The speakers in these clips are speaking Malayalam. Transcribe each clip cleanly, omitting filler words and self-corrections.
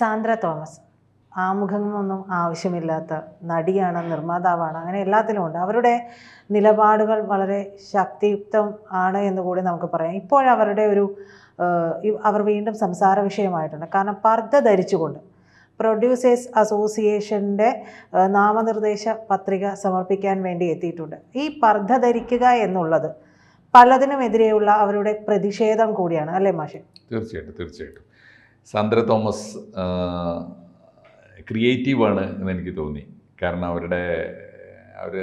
സാന്ദ്ര തോമസ് ആമുഖമൊന്നും ആവശ്യമില്ലാത്ത നടിയാണ്, നിർമ്മാതാവാണ്, അങ്ങനെ എല്ലാത്തിലുമുണ്ട്. അവരുടെ നിലപാടുകൾ വളരെ ശക്തിയുക്തം ആണ് എന്ന് കൂടി നമുക്ക് പറയാം. ഇപ്പോഴവരുടെ അവർ വീണ്ടും സംസാര വിഷയമായിട്ടുണ്ട്. കാരണം പർദ്ദ ധരിച്ചുകൊണ്ട് പ്രൊഡ്യൂസേഴ്സ് അസോസിയേഷൻ്റെ നാമനിർദ്ദേശ പത്രിക സമർപ്പിക്കാൻ വേണ്ടി എത്തിയിട്ടുണ്ട്. ഈ പർദ്ദ ധരിക്കുക എന്നുള്ളത് പലതിനുമെതിരെയുള്ള അവരുടെ പ്രതിഷേധം കൂടിയാണ്, അല്ലേ മാഷെ? തീർച്ചയായിട്ടും സാന്ദ്ര തോമസ് ക്രിയേറ്റീവാണ് എന്ന് എനിക്ക് തോന്നി. കാരണം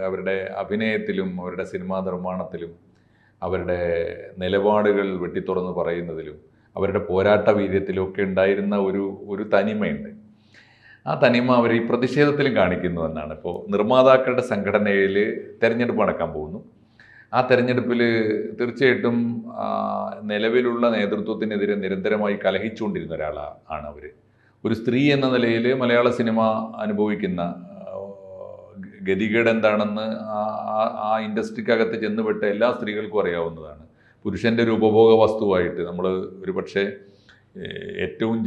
അവരുടെ അഭിനയത്തിലും അവരുടെ സിനിമാ നിർമ്മാണത്തിലും അവരുടെ നിലപാടുകൾ വെട്ടിത്തുറന്ന് പറയുന്നതിലും അവരുടെ പോരാട്ട വീര്യത്തിലും ഒക്കെ ഉണ്ടായിരുന്ന ഒരു തനിമയുണ്ട്. ആ തനിമ അവർ ഈ പ്രതിഷേധത്തിലും കാണിക്കുന്നു എന്നാണ്. ഇപ്പോൾ നിർമ്മാതാക്കളുടെ സംഘടനയിൽ തെരഞ്ഞെടുപ്പ് നടക്കാൻ പോകുന്നു. ആ തെരഞ്ഞെടുപ്പിൽ തീർച്ചയായിട്ടും നിലവിലുള്ള നേതൃത്വത്തിനെതിരെ നിരന്തരമായി കലഹിച്ചുകൊണ്ടിരുന്ന ഒരാളാണ് അവർ. ഒരു സ്ത്രീ എന്ന നിലയിൽ മലയാള സിനിമ അനുഭവിക്കുന്ന ഗതികേട് എന്താണെന്ന് ആ ഇൻഡസ്ട്രിക്കകത്ത് ചെന്നുപെട്ട എല്ലാ സ്ത്രീകൾക്കും അറിയാവുന്നതാണ്. പുരുഷൻ്റെ ഒരു ഉപഭോഗ വസ്തുവായിട്ട് നമ്മൾ ഒരു പക്ഷേ ഏറ്റവും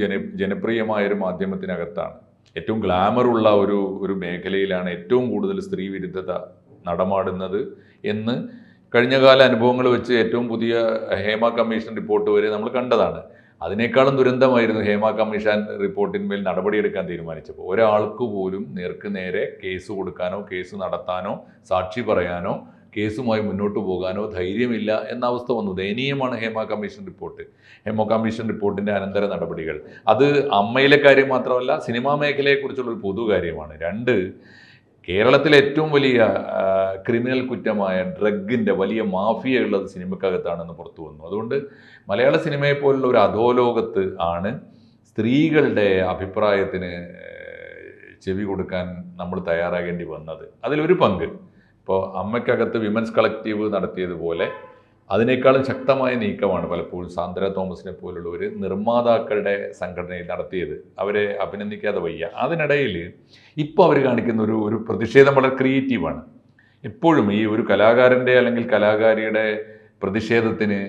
ജനപ്രിയമായൊരു മാധ്യമത്തിനകത്താണ്, ഏറ്റവും ഗ്ലാമറുള്ള ഒരു മേഖലയിലാണ് ഏറ്റവും കൂടുതൽ സ്ത്രീ വിരുദ്ധത നടമാടുന്നത് എന്ന് കഴിഞ്ഞകാല അനുഭവങ്ങൾ വെച്ച് ഏറ്റവും പുതിയ ഹേമ കമ്മീഷൻ റിപ്പോർട്ട് വരെ നമ്മൾ കണ്ടതാണ്. അതിനേക്കാളും ദുരന്തമായിരുന്നു ഹേമ കമ്മീഷൻ റിപ്പോർട്ടിന്മേൽ നടപടിയെടുക്കാൻ തീരുമാനിച്ചപ്പോൾ. ഒരാൾക്ക് പോലും നേർക്ക് നേരെ കേസ് കൊടുക്കാനോ കേസ് നടത്താനോ സാക്ഷി പറയാനോ കേസുമായി മുന്നോട്ട് പോകാനോ ധൈര്യമില്ല എന്ന അവസ്ഥ വന്നു. ദയനീയമാണ് Hema commission report. Hema commission റിപ്പോർട്ടിൻ്റെ അനന്തര നടപടികൾ അത് അമ്മയിലെ കാര്യം മാത്രമല്ല, സിനിമാ മേഖലയെക്കുറിച്ചുള്ളൊരു പൊതു കാര്യമാണ്. രണ്ട്, കേരളത്തിലെ ഏറ്റവും വലിയ ക്രിമിനൽ കുറ്റമായ ഡ്രഗിൻ്റെ വലിയ മാഫിയ ഉള്ളത് സിനിമക്കകത്താണെന്ന് പുറത്തു വന്നു. അതുകൊണ്ട് മലയാള സിനിമയെ പോലുള്ള ഒരു അധോലോകത്ത് ആണ് സ്ത്രീകളുടെ അഭിപ്രായത്തിന് ചെവി കൊടുക്കാൻ നമ്മൾ തയ്യാറാകേണ്ടി വന്നത്. അതിലൊരു പങ്ക് ഇപ്പോൾ അമ്മയ്ക്കകത്ത് വിമൻസ് കളക്റ്റീവ് നടത്തിയതുപോലെ അതിനേക്കാളും ശക്തമായ നീക്കമാണ് പലപ്പോഴും സാന്ദ്ര തോമസിനെ പോലുള്ളവർ നിർമ്മാതാക്കളുടെ സംഘടനയിൽ നടത്തിയത്. അവരെ അഭിനന്ദിക്കാതെ വയ്യ. അതിനിടയിൽ ഇപ്പോൾ അവർ കാണിക്കുന്ന ഒരു പ്രതിഷേധം വളരെ ക്രിയേറ്റീവാണ്. എപ്പോഴും ഈ ഒരു കലാകാരൻ്റെ അല്ലെങ്കിൽ കലാകാരിയുടെ പ്രതിഷേധത്തിന്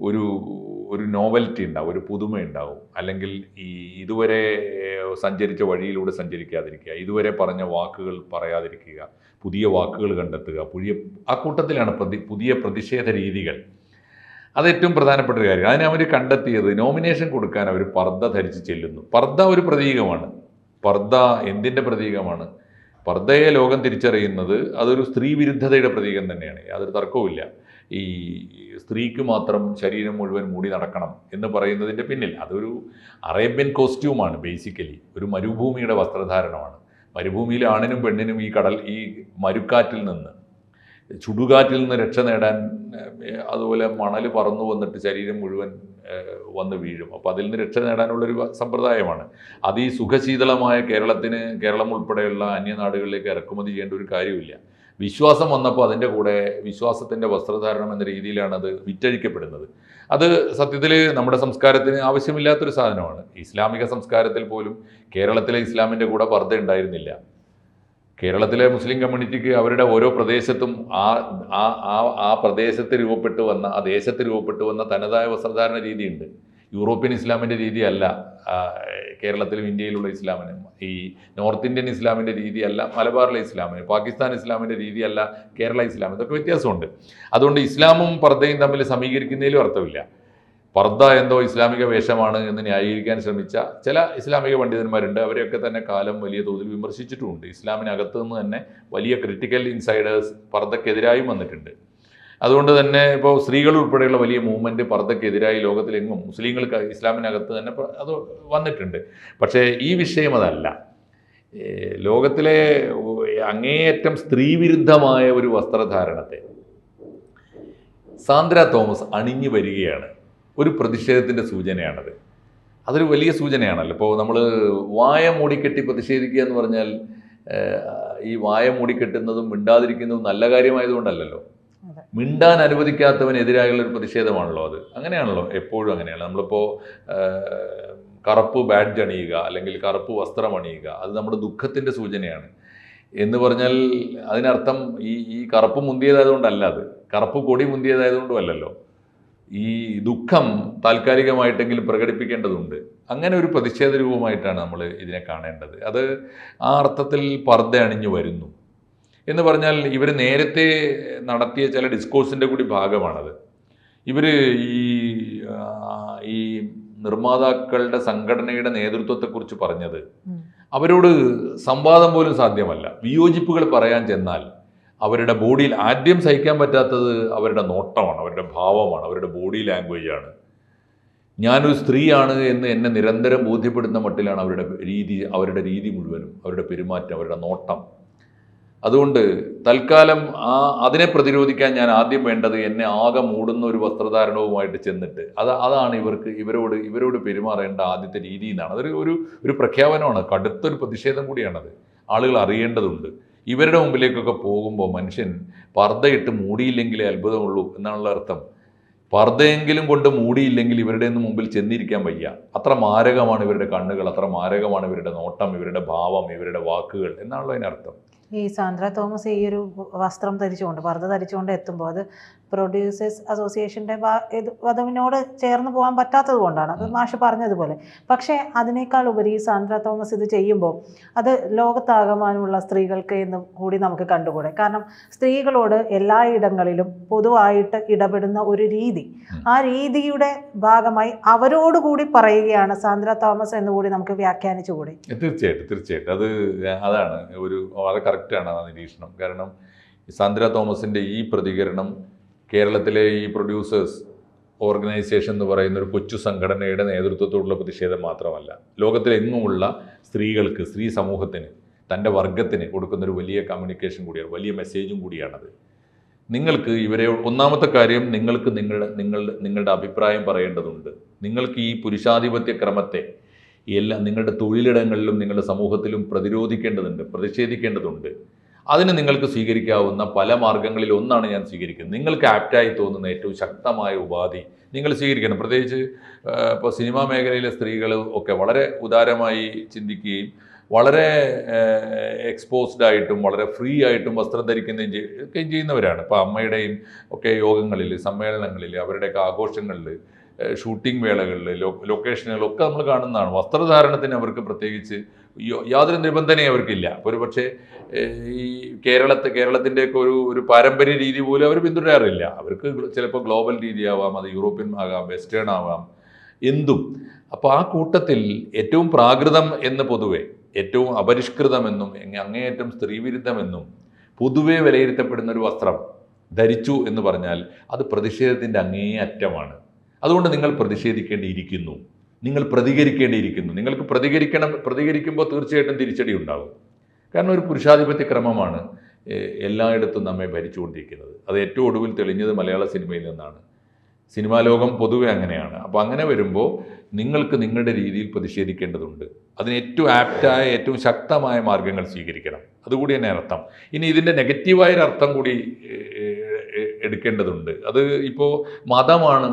ഒരു നോവൽറ്റി ഉണ്ടാവും, ഒരു പുതുമയുണ്ടാവും. അല്ലെങ്കിൽ ഇതുവരെ സഞ്ചരിച്ച വഴിയിലൂടെ സഞ്ചരിക്കാതിരിക്കുക, ഇതുവരെ പറഞ്ഞ വാക്കുകൾ പറയാതിരിക്കുക, പുതിയ വാക്കുകൾ കണ്ടെത്തുക, ആ കൂട്ടത്തിലാണ് പുതിയ പ്രതിഷേധ രീതികൾ. അത് ഏറ്റവും പ്രധാനപ്പെട്ട ഒരു കാര്യം. അതിന് അവർ കണ്ടെത്തിയത് നോമിനേഷൻ കൊടുക്കാൻ അവർ പർദ്ദ ധരിച്ച് ചെല്ലുന്നു. പർദ്ദ ഒരു പ്രതീകമാണ്. പർദ്ദ എന്തിൻ്റെ പ്രതീകമാണ്? പർദ്ദയെ ലോകം തിരിച്ചറിയുന്നത് അതൊരു സ്ത്രീ വിരുദ്ധതയുടെ പ്രതീകം തന്നെയാണ്, യാതൊരു തർക്കവുമില്ല. ഈ സ്ത്രീക്ക് മാത്രം ശരീരം മുഴുവൻ മൂടി നടക്കണം എന്ന് പറയുന്നതിൻ്റെ പിന്നിൽ അതൊരു അറേബ്യൻ കോസ്റ്റ്യൂമാണ്. ബേസിക്കലി ഒരു മരുഭൂമിയുടെ വസ്ത്രധാരണമാണ്. മരുഭൂമിയിലെ ആണിനും പെണ്ണിനും ഈ മരുക്കാറ്റിൽ നിന്ന്, ചുടുകാറ്റിൽ നിന്ന് രക്ഷ നേടാൻ, അതുപോലെ മണൽ പറന്നു വന്നിട്ട് ശരീരം മുഴുവൻ വന്ന് വീഴും. അപ്പോൾ അതിൽ നിന്ന് രക്ഷ നേടാനുള്ളൊരു സമ്പ്രദായമാണ്. അത് ഈ സുഖശീതളമായ കേരളം ഉൾപ്പെടെയുള്ള അന്യനാടുകളിലേക്ക് ഇറക്കുമതി ചെയ്യേണ്ട ഒരു കാര്യമില്ല. വിശ്വാസം വന്നപ്പോൾ അതിൻ്റെ കൂടെ വിശ്വാസത്തിൻ്റെ വസ്ത്രധാരണം എന്ന രീതിയിലാണ് അത് വിറ്റഴിക്കപ്പെടുന്നത്. അത് സത്യത്തിൽ നമ്മുടെ സംസ്കാരത്തിന് ആവശ്യമില്ലാത്തൊരു സാധനമാണ്. ഇസ്ലാമിക സംസ്കാരത്തിൽ പോലും കേരളത്തിലെ ഇസ്ലാമിൻ്റെ കൂടെ പർദ്ദ ഉണ്ടായിരുന്നില്ല. കേരളത്തിലെ മുസ്ലിം കമ്മ്യൂണിറ്റിക്ക് അവരുടെ ഓരോ പ്രദേശത്തും ആ പ്രദേശത്ത് രൂപപ്പെട്ടു വന്ന, ആ ദേശത്ത് രൂപപ്പെട്ടു വന്ന തനതായ വസ്ത്രധാരണ രീതിയുണ്ട്. യൂറോപ്യൻ ഇസ്ലാമിൻ്റെ രീതിയല്ല കേരളത്തിലും ഇന്ത്യയിലുള്ള ഇസ്ലാമിന്. ഈ നോർത്ത് ഇന്ത്യൻ ഇസ്ലാമിൻ്റെ രീതിയല്ല മലബാറിലെ ഇസ്ലാമിന്. പാകിസ്ഥാൻ ഇസ്ലാമിൻ്റെ രീതിയല്ല കേരള ഇസ്ലാം. ഇതൊക്കെ വ്യത്യാസമുണ്ട്. അതുകൊണ്ട് ഇസ്ലാമും പർദ്ദയും തമ്മിൽ സമീകരിക്കുന്നതിലും അർത്ഥമില്ല. പർദ്ദ എന്തോ ഇസ്ലാമിക വേഷമാണ് എന്ന് ന്യായീകരിക്കാൻ ശ്രമിച്ച ചില ഇസ്ലാമിക പണ്ഡിതന്മാരുണ്ട്. അവരെയൊക്കെ തന്നെ കാലം വലിയ തോതിൽ വിമർശിച്ചിട്ടുമുണ്ട്. ഇസ്ലാമിനകത്ത് നിന്ന് തന്നെ വലിയ ക്രിട്ടിക്കൽ ഇൻസൈഡേഴ്സ് പർദ്ദക്കെതിരായും വന്നിട്ടുണ്ട്. അതുകൊണ്ട് തന്നെ ഇപ്പോൾ സ്ത്രീകൾ ഉൾപ്പെടെയുള്ള വലിയ മൂവ്മെൻറ്റ് പർദ്ദക്കെതിരായി ലോകത്തിലെങ്ങും മുസ്ലിങ്ങൾക്ക് ഇസ്ലാമിനകത്ത് തന്നെ അത് വന്നിട്ടുണ്ട്. പക്ഷേ ഈ വിഷയം അതല്ല. ലോകത്തിലെ അങ്ങേയറ്റം സ്ത്രീവിരുദ്ധമായ ഒരു വസ്ത്രധാരണത്തെ സാന്ദ്ര തോമസ് അണിഞ്ഞു വരികയാണ്. ഒരു പ്രതിഷേധത്തിൻ്റെ സൂചനയാണത്. അതൊരു വലിയ സൂചനയാണല്ലോ. ഇപ്പോൾ നമ്മൾ വായ മൂടിക്കെട്ടി പ്രതിഷേധിക്കുക എന്ന് പറഞ്ഞാൽ ഈ വായ മൂടിക്കെട്ടുന്നതും മിണ്ടാതിരിക്കുന്നതും നല്ല കാര്യമായതുകൊണ്ടല്ലല്ലോ. മിണ്ടാൻ അനുവദിക്കാത്തവനെതിരായുള്ള ഒരു പ്രതിഷേധമാണല്ലോ അത്. അങ്ങനെയാണല്ലോ, എപ്പോഴും അങ്ങനെയാണ്. നമ്മളിപ്പോൾ കറുപ്പ് ബാഡ്ജ് അണിയുക അല്ലെങ്കിൽ കറുപ്പ് വസ്ത്രം അണിയുക, അത് നമ്മുടെ ദുഃഖത്തിൻ്റെ സൂചനയാണ് എന്ന് പറഞ്ഞാൽ അതിനർത്ഥം ഈ കറുപ്പ് മുന്തിയതായതുകൊണ്ടല്ല, അത് കറുപ്പ് കൊടി മുന്തിയതായതുകൊണ്ടും അല്ലല്ലോ. ഈ ദുഃഖം താൽക്കാലികമായിട്ടെങ്കിലും പ്രകടിപ്പിക്കേണ്ടതുണ്ട്. അങ്ങനെ ഒരു പ്രതിഷേധ രൂപമായിട്ടാണ് നമ്മൾ ഇതിനെ കാണേണ്ടത്. അത് ആ അർത്ഥത്തിൽ പർദ്ദ അണിഞ്ഞു വരുന്നു എന്ന് പറഞ്ഞാൽ ഇവർ നേരത്തെ നടത്തിയ ചില ഡിസ്കോഴ്സിൻ്റെ കൂടി ഭാഗമാണത്. ഇവർ ഈ നിർമ്മാതാക്കളുടെ സംഘടനയുടെ നേതൃത്വത്തെക്കുറിച്ച് പറഞ്ഞത് അവരോട് സംവാദം പോലും സാധ്യമല്ല. വിയോജിപ്പുകൾ പറയാൻ ചെന്നാൽ അവരുടെ ബോഡിയിൽ ആദ്യം സഹിക്കാൻ പറ്റാത്തത് അവരുടെ നോട്ടമാണ്, അവരുടെ ഭാവമാണ്, അവരുടെ ബോഡി ലാംഗ്വേജാണ്. ഞാനൊരു സ്ത്രീയാണ് എന്ന് എന്നെ നിരന്തരം ബോധ്യപ്പെടുന്ന മട്ടിലാണ് അവരുടെ രീതി മുഴുവനും, അവരുടെ പെരുമാറ്റം, അവരുടെ നോട്ടം. അതുകൊണ്ട് തൽക്കാലം അതിനെ പ്രതിരോധിക്കാൻ ഞാൻ ആദ്യം വേണ്ടത് എന്നെ ആകെ മൂടുന്ന ഒരു വസ്ത്രധാരണവുമായിട്ട് ചെന്നിട്ട് അതാണ് ഇവരോട് പെരുമാറേണ്ട ആദ്യത്തെ രീതി എന്നാണ്. അതൊരു ഒരു പ്രഖ്യാപനമാണ്, കടുത്തൊരു പ്രതിഷേധം കൂടിയാണത്. ആളുകൾ അറിയേണ്ടതുണ്ട്. ഇവരുടെ മുമ്പിലേക്കൊക്കെ പോകുമ്പോൾ മനുഷ്യൻ പർദ്ദയിട്ട് മൂടിയില്ലെങ്കിലേ അത്ഭുതമുള്ളൂ എന്നാണുള്ള അർത്ഥം. പർദ്ദയെങ്കിലും കൊണ്ട് മൂടിയില്ലെങ്കിൽ ഇവരുടെ മുമ്പിൽ ചെന്നിരിക്കാൻ വയ്യ. അത്ര മാരകമാണ് ഇവരുടെ കണ്ണുകൾ, അത്ര മാരകമാണ് ഇവരുടെ നോട്ടം, ഇവരുടെ ഭാവം, ഇവരുടെ വാക്കുകൾ എന്നാണല്ലോ അതിനർത്ഥം. ഈ സാന്ദ്ര തോമസ് ഈ ഒരു വസ്ത്രം ധരിച്ചുകൊണ്ട്, പർദ്ദ ധരിച്ചുകൊണ്ട് എത്തുമ്പോൾ അത് പ്രൊഡ്യൂസേഴ്സ് അസോസിയേഷൻ്റെ വധവിനോട് ചേർന്ന് പോകാൻ പറ്റാത്തത് കൊണ്ടാണ്, അത് മാഷ് പറഞ്ഞതുപോലെ. പക്ഷേ അതിനേക്കാൾ ഉപരി സാന്ദ്ര തോമസ് ഇത് ചെയ്യുമ്പോൾ അത് ലോകത്താകമാനമുള്ള സ്ത്രീകൾക്ക് എന്ന് കൂടി നമുക്ക് കണ്ടുകൂടെ. കാരണം സ്ത്രീകളോട് എല്ലായിടങ്ങളിലും പൊതുവായിട്ട് ഇടപെടുന്ന ഒരു രീതി, ആ രീതിയുടെ ഭാഗമായി അവരോടുകൂടി പറയുകയാണ് സാന്ദ്ര തോമസ് എന്നുകൂടി നമുക്ക് വ്യാഖ്യാനിച്ചുകൂടി. തീർച്ചയായിട്ടും അതാണ് വളരെ കറക്റ്റാണ് ആ നിരീക്ഷണം. കാരണം സാന്ദ്ര തോമസിൻ്റെ ഈ പ്രതികരണം കേരളത്തിലെ ഈ പ്രൊഡ്യൂസേഴ്സ് ഓർഗനൈസേഷൻ എന്ന് പറയുന്ന ഒരു കൊച്ചു സംഘടനയുടെ നേതൃത്വത്തോടുള്ള പ്രതിഷേധം മാത്രമല്ല, ലോകത്തിലെങ്ങുമുള്ള സ്ത്രീകൾക്ക്, സ്ത്രീ സമൂഹത്തിന്, തൻ്റെ വർഗത്തിന് കൊടുക്കുന്നൊരു വലിയ കമ്മ്യൂണിക്കേഷൻ കൂടിയാണ്, വലിയ മെസ്സേജും കൂടിയാണത്. നിങ്ങൾക്ക് ഇവരെ, ഒന്നാമത്തെ കാര്യം, നിങ്ങളുടെ അഭിപ്രായം പറയേണ്ടതുണ്ട്. നിങ്ങൾക്ക് ഈ പുരുഷാധിപത്യ ക്രമത്തെ നിങ്ങളുടെ തൊഴിലിടങ്ങളിലും നിങ്ങളുടെ സമൂഹത്തിലും പ്രതിരോധിക്കേണ്ടതുണ്ട്, പ്രതിഷേധിക്കേണ്ടതുണ്ട്. അതിന് നിങ്ങൾക്ക് സ്വീകരിക്കാവുന്ന പല മാർഗങ്ങളിൽ ഒന്നാണ് ഞാൻ സ്വീകരിക്കുന്നത്. നിങ്ങൾക്ക് ആപ്റ്റായി തോന്നുന്ന ഏറ്റവും ശക്തമായ ഉപാധി നിങ്ങൾ സ്വീകരിക്കണം. പ്രത്യേകിച്ച് ഇപ്പോൾ സിനിമാ മേഖലയിലെ സ്ത്രീകൾ ഒക്കെ വളരെ ഉദാരമായി ചിന്തിക്കുകയും വളരെ എക്സ്പോസ്ഡ് ആയിട്ടും വളരെ ഫ്രീ ആയിട്ടും വസ്ത്രം ധരിക്കുകയും ചെയ്യുന്നവരാണ്. ഇപ്പോൾ അമ്മയുടെയും ഒക്കെ യോഗങ്ങളിൽ, സമ്മേളനങ്ങളിൽ, അവരുടെയൊക്കെ ആഘോഷങ്ങളിൽ, ഷൂട്ടിംഗ് വേളകളിൽ, ലൊക്കേഷനുകളൊക്കെ നമ്മൾ കാണുന്നതാണ്. വസ്ത്രധാരണത്തിന് അവർക്ക് പ്രത്യേകിച്ച് യാതൊരു നിബന്ധനയും അവർക്കില്ല. ഒരു പക്ഷേ ഈ കേരളത്തിൻ്റെയൊക്കെ ഒരു പാരമ്പര്യ രീതി പോലും അവർ പിന്തുടരാറില്ല. അവർക്ക് ചിലപ്പോൾ ഗ്ലോബൽ രീതിയാവാം, അത് യൂറോപ്യൻ ആകാം, വെസ്റ്റേൺ ആവാം, എന്തും. അപ്പോൾ ആ കൂട്ടത്തിൽ ഏറ്റവും പ്രാകൃതം എന്ന് പൊതുവെ, ഏറ്റവും അപരിഷ്കൃതമെന്നും അങ്ങേയറ്റം സ്ത്രീവിരുദ്ധമെന്നും പൊതുവെ വിലയിരുത്തപ്പെടുന്ന ഒരു വസ്ത്രം ധരിച്ചു എന്ന് പറഞ്ഞാൽ അത് പ്രതിഷേധത്തിൻ്റെ അങ്ങേയറ്റമാണ്. അതുകൊണ്ട് നിങ്ങൾ പ്രതിഷേധിക്കേണ്ടിയിരിക്കുന്നു, നിങ്ങൾ പ്രതികരിക്കേണ്ടിയിരിക്കുന്നു. നിങ്ങൾക്ക് പ്രതികരിക്കുമ്പോൾ തീർച്ചയായിട്ടും തിരിച്ചടി ഉണ്ടാകും. കാരണം ഒരു പുരുഷാധിപത്യ ക്രമമാണ് എല്ലായിടത്തും നമ്മെ ഭരിച്ചുകൊണ്ടിരിക്കുന്നത്. അത് ഏറ്റവും ഒടുവിൽ തെളിഞ്ഞത് മലയാള സിനിമയിൽ നിന്നാണ്. സിനിമാ ലോകം പൊതുവെ അങ്ങനെയാണ്. അപ്പോൾ അങ്ങനെ വരുമ്പോൾ നിങ്ങൾക്ക് നിങ്ങളുടെ രീതിയിൽ പ്രതിഷേധിക്കേണ്ടതുണ്ട്. അതിന് ഏറ്റവും ആപ്റ്റായ, ഏറ്റവും ശക്തമായ മാർഗങ്ങൾ സ്വീകരിക്കണം. അതുകൂടി തന്നെ അർത്ഥം. ഇനി ഇതിൻ്റെ നെഗറ്റീവായൊരർത്ഥം കൂടി എടുക്കേണ്ടതുണ്ട്. അത് ഇപ്പോൾ മതമാണ്.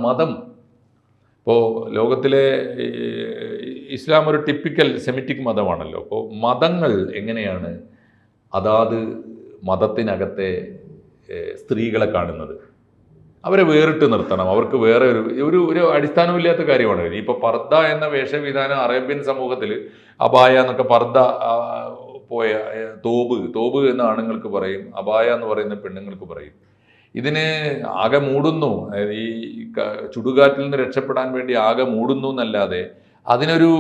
ഇപ്പോൾ ലോകത്തിലെ ഇസ്ലാം ഒരു ടിപ്പിക്കൽ സെമിറ്റിക് മതമാണല്ലോ. അപ്പോൾ മതങ്ങൾ എങ്ങനെയാണ് അതാത് മതത്തിനകത്തെ സ്ത്രീകളെ കാണുന്നത്? അവരെ വേറിട്ട് നിർത്തണം. അവർക്ക് വേറെ ഒരു അടിസ്ഥാനമില്ലാത്ത കാര്യമാണ്. ഇപ്പോൾ പർദ്ദ എന്ന വേഷവിധാനം അറേബ്യൻ സമൂഹത്തിൽ അബായ എന്നൊക്കെ, പർദ്ദ പോയ തോബ് എന്ന ആണുങ്ങൾക്ക് പറയും, അബായ എന്ന് പറയുന്ന പെണ്ണുങ്ങൾക്ക് പറയും. ഇതിന് ആകെ മൂടുന്നു, ഈ ചുടുകാറ്റിൽ നിന്ന് രക്ഷപ്പെടാൻ വേണ്ടി ആകെ മൂടുന്നു എന്നല്ലാതെ അതിനൊരു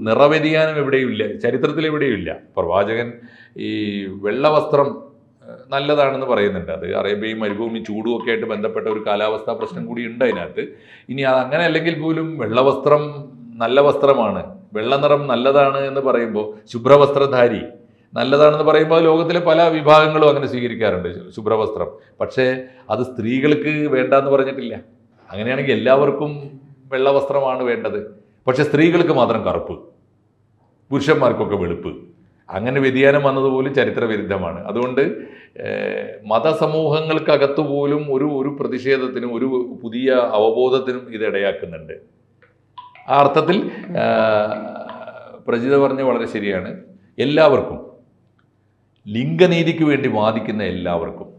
നിറവ്യതിയാനം എവിടെയുമില്ല, ചരിത്രത്തിൽ എവിടെയുമില്ല. പ്രവാചകൻ ഈ വെള്ളവസ്ത്രം നല്ലതാണെന്ന് പറയുന്നുണ്ട്. അത് അറേബ്യയും മരുഭൂമി ചൂടും ഒക്കെ ആയിട്ട് ബന്ധപ്പെട്ട ഒരു കാലാവസ്ഥാ പ്രശ്നം കൂടി ഉണ്ട് അതിനകത്ത്. ഇനി അങ്ങനെ അല്ലെങ്കിൽ പോലും വെള്ളവസ്ത്രം നല്ല വസ്ത്രമാണ്, വെള്ളനിറം നല്ലതാണ് എന്ന് പറയുമ്പോൾ, ശുഭ്രവസ്ത്രധാരി നല്ലതാണെന്ന് പറയുമ്പോൾ ലോകത്തിലെ പല വിഭാഗങ്ങളും അങ്ങനെ സ്വീകരിക്കാറുണ്ട് ശുഭ്രവസ്ത്രം. പക്ഷേ അത് സ്ത്രീകൾക്ക് വേണ്ടെന്ന് പറഞ്ഞിട്ടില്ല. അങ്ങനെയാണെങ്കിൽ എല്ലാവർക്കും വെള്ളവസ്ത്രമാണ് വേണ്ടത്. പക്ഷെ സ്ത്രീകൾക്ക് മാത്രം കറുപ്പ്, പുരുഷന്മാർക്കൊക്കെ വെളുപ്പ്. അങ്ങനെ വ്യതിയാനം വന്നതുപോലും ചരിത്രവിരുദ്ധമാണ്. അതുകൊണ്ട് മതസമൂഹങ്ങൾക്കകത്തു പോലും ഒരു പ്രതിഷേധത്തിനും ഒരു പുതിയ അവബോധത്തിനും ഇത് ഇടയാക്കുന്നുണ്ട്. ആ അർത്ഥത്തിൽ പ്രജിത പറഞ്ഞ വളരെ ശരിയാണ്. എല്ലാവർക്കും, ലിംഗനീതിക്ക് വേണ്ടി വാദിക്കുന്ന എല്ലാവർക്കും,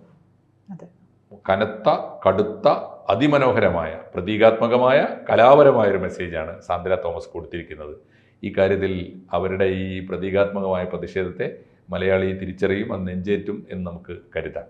കടുത്ത അതിമനോഹരമായ പ്രതീകാത്മകമായ കലാപരമായ ഒരു മെസ്സേജാണ് സാന്ദ്ര തോമസ് കൊടുത്തിരിക്കുന്നത്. ഈ കാര്യത്തിൽ അവരുടെ ഈ പ്രതീകാത്മകമായ പ്രതിഷേധത്തെ മലയാളി തിരിച്ചറിയും, അത് നെഞ്ചേറ്റും എന്ന് നമുക്ക് കരുതാം.